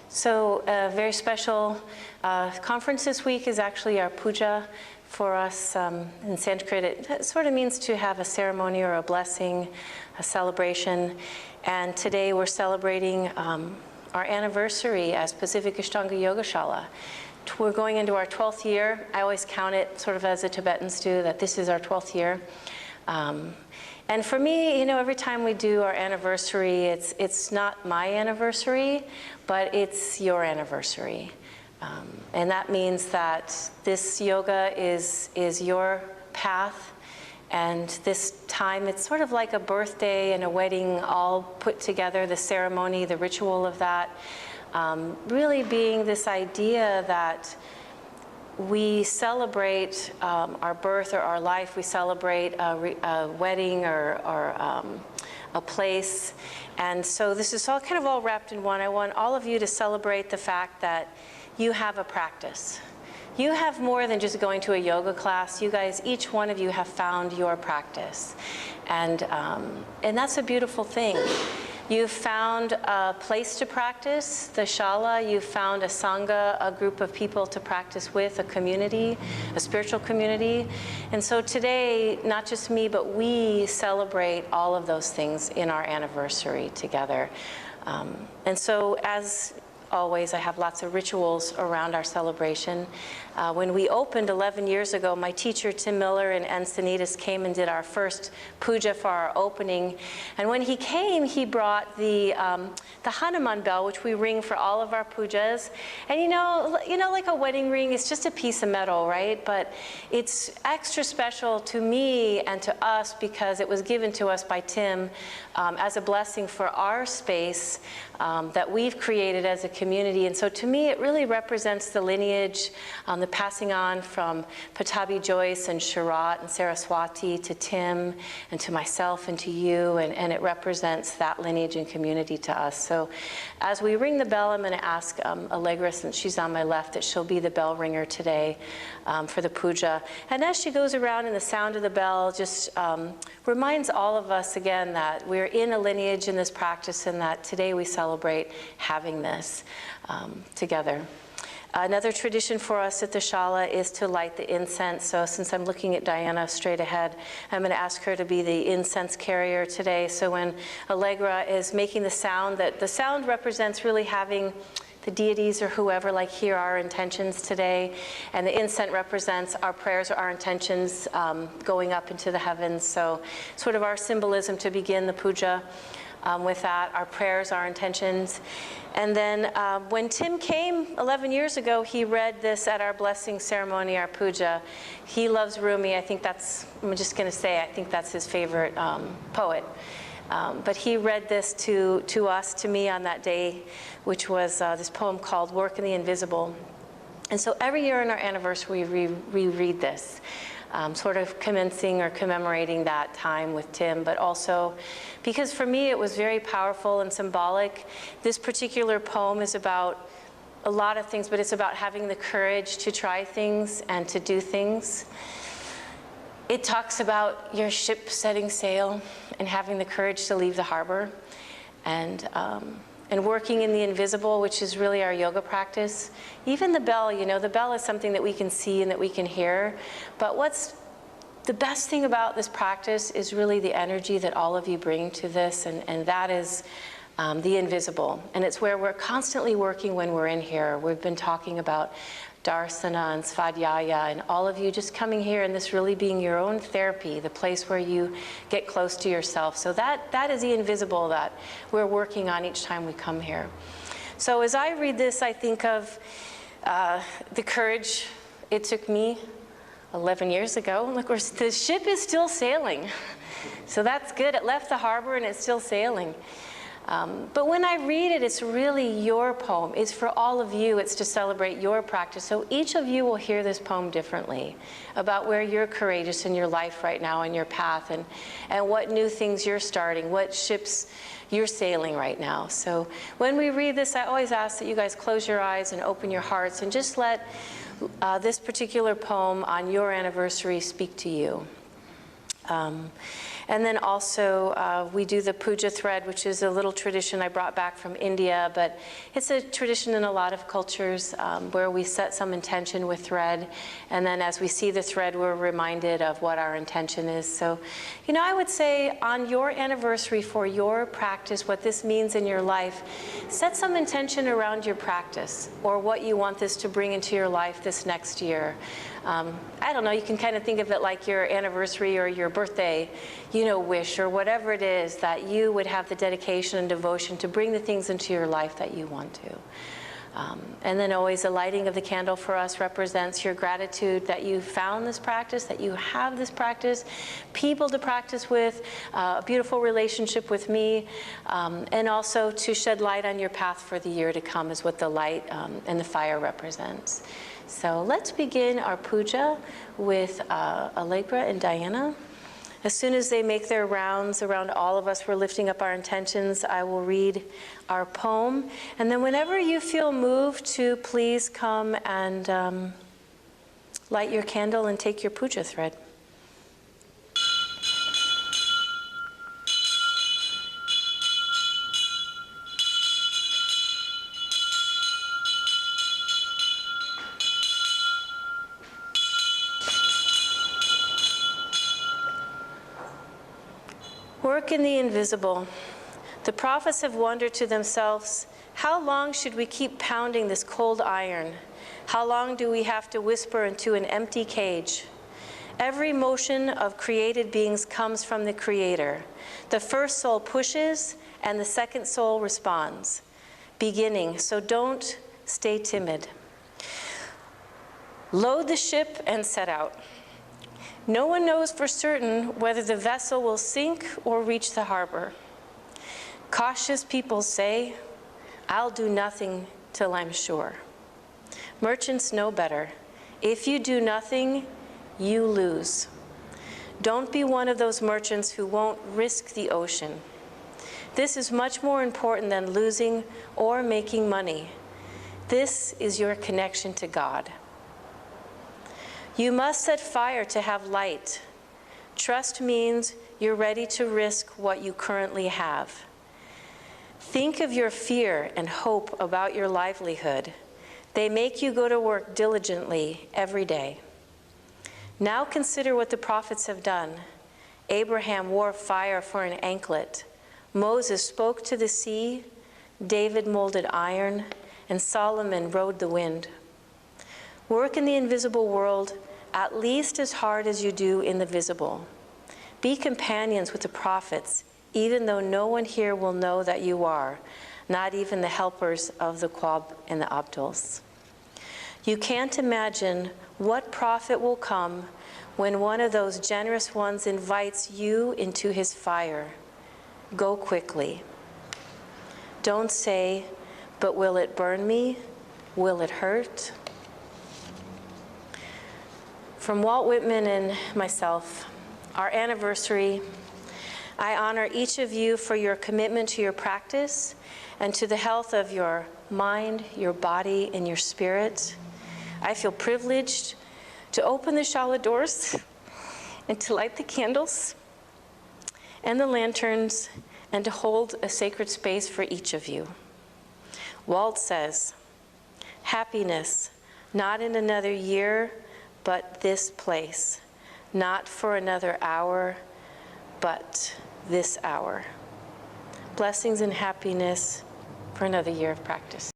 So a very special conference this week is actually our puja. For us, in Sanskrit, it sort of means to have a ceremony or a blessing, a celebration. And today we're celebrating our anniversary as Pacific Ashtanga Yoga Shala. We're going into our 12th year. I always count it sort of as the Tibetans do, that this is our 12th year. And for me, every time we do our anniversary, it's not my anniversary, but it's your anniversary. And that means that this yoga is your path, and this time it's sort of like a birthday and a wedding all put together, the ceremony, the ritual of that, really being this idea that we celebrate our birth or our life, we celebrate a wedding or a place. And so this is all kind of all wrapped in one. I want all of you to celebrate the fact that you have a practice. You have more than just going to a yoga class. You guys, each one of you have found your practice. And that's a beautiful thing. You've found a place to practice, the Shala. You've found a Sangha, a group of people to practice with, a community, a spiritual community. And so today, not just me, but we celebrate all of those things in our anniversary together. And so as always, I have lots of rituals around our celebration. When we opened 11 years ago, my teacher, Tim Miller in Encinitas, came and did our first puja for our opening. And when he came, he brought the Hanuman bell, which we ring for all of our pujas. And like a wedding ring, it's just a piece of metal, right? But it's extra special to me and to us because it was given to us by Tim as a blessing for our space that we've created as a community. And so to me, it really represents the lineage, the passing on from Patabi Joyce and Sharat and Saraswati to Tim and to myself and to you, and it represents that lineage and community to us. So as we ring the bell, I'm going to ask Allegra, since she's on my left, that she'll be the bell ringer today for the puja. And as she goes around and the sound of the bell just reminds all of us again that we're in a lineage in this practice and that today we celebrate having this together. Another tradition for us at the Shala is to light the incense. So since I'm looking at Diana straight ahead, I'm going to ask her to be the incense carrier today. So when Allegra is making the sound, that the sound represents really having the deities or whoever hear our intentions today. And the incense represents our prayers or our intentions going up into the heavens. So sort of our symbolism to begin the puja. With that, our prayers, our intentions. And then when Tim came 11 years ago, he read this at our blessing ceremony, our puja. He loves Rumi. I'm just going to say, I think that's his favorite poet. But he read this to us, to me on that day, which was this poem called Work in the Invisible. And so every year on our anniversary, we read this. Sort of commencing or commemorating that time with Tim, but also because for me it was very powerful and symbolic. This particular poem is about a lot of things, but it's about having the courage to try things and to do things. It talks about your ship setting sail and having the courage to leave the harbor, and working in the invisible, which is really our yoga practice. Even the bell, the bell is something that we can see and that we can hear. But what's the best thing about this practice is really the energy that all of you bring to this, and that is the invisible. And it's where we're constantly working when we're in here. We've been talking about Darsana and Svadhyaya, and all of you just coming here and this really being your own therapy, the place where you get close to yourself. So that is the invisible that we're working on each time we come here. So as I read this, I think of the courage it took me 11 years ago. Look, the ship is still sailing. So that's good. It left the harbor and it's still sailing. But when I read it, it's really your poem. It's for all of you. It's to celebrate your practice. So each of you will hear this poem differently about where you're courageous in your life right now and your path, and what new things you're starting, what ships you're sailing right now. So when we read this, I always ask that you guys close your eyes and open your hearts and just let this particular poem on your anniversary speak to you. And then also we do the puja thread, which is a little tradition I brought back from India, but it's a tradition in a lot of cultures where we set some intention with thread, and then as we see the thread, we're reminded of what our intention is. So, you know, I would say on your anniversary for your practice, what this means in your life, set some intention around your practice or what you want this to bring into your life this next year. I don't know, you can kind of think of it like your anniversary or your birthday, you know, wish or whatever it is, that you would have the dedication and devotion to bring the things into your life that you want to. And then always the lighting of the candle for us represents your gratitude that you found this practice, that you have this practice, people to practice with, a beautiful relationship with me, and also to shed light on your path for the year to come is what the light and the fire represents. So let's begin our puja with Allegra and Diana. As soon as they make their rounds around all of us, we're lifting up our intentions, I will read our poem. And then whenever you feel moved to, please come and light your candle and take your puja thread. Work in the invisible. The prophets have wondered to themselves, how long should we keep pounding this cold iron? How long do we have to whisper into an empty cage? Every motion of created beings comes from the Creator. The first soul pushes, and the second soul responds. Beginning, so don't stay timid. Load the ship and set out. No one knows for certain whether the vessel will sink or reach the harbor. Cautious people say, I'll do nothing till I'm sure. Merchants know better. If you do nothing, you lose. Don't be one of those merchants who won't risk the ocean. This is much more important than losing or making money. This is your connection to God. You must set fire to have light. Trust means you're ready to risk what you currently have. Think of your fear and hope about your livelihood. They make you go to work diligently every day. Now consider what the prophets have done. Abraham wore fire for an anklet. Moses spoke to the sea. David molded iron. And Solomon rode the wind. Work in the invisible world at least as hard as you do in the visible. Be companions with the prophets, even though no one here will know that you are, not even the helpers of the Qawb and the Abduls. You can't imagine what prophet will come when one of those generous ones invites you into his fire. Go quickly. Don't say, but will it burn me? Will it hurt? From Walt Whitman and myself, our anniversary, I honor each of you for your commitment to your practice and to the health of your mind, your body, and your spirit. I feel privileged to open the Shala doors and to light the candles and the lanterns and to hold a sacred space for each of you. Walt says, happiness, not in another year, but this place, not for another hour, but this hour. Blessings and happiness for another year of practice.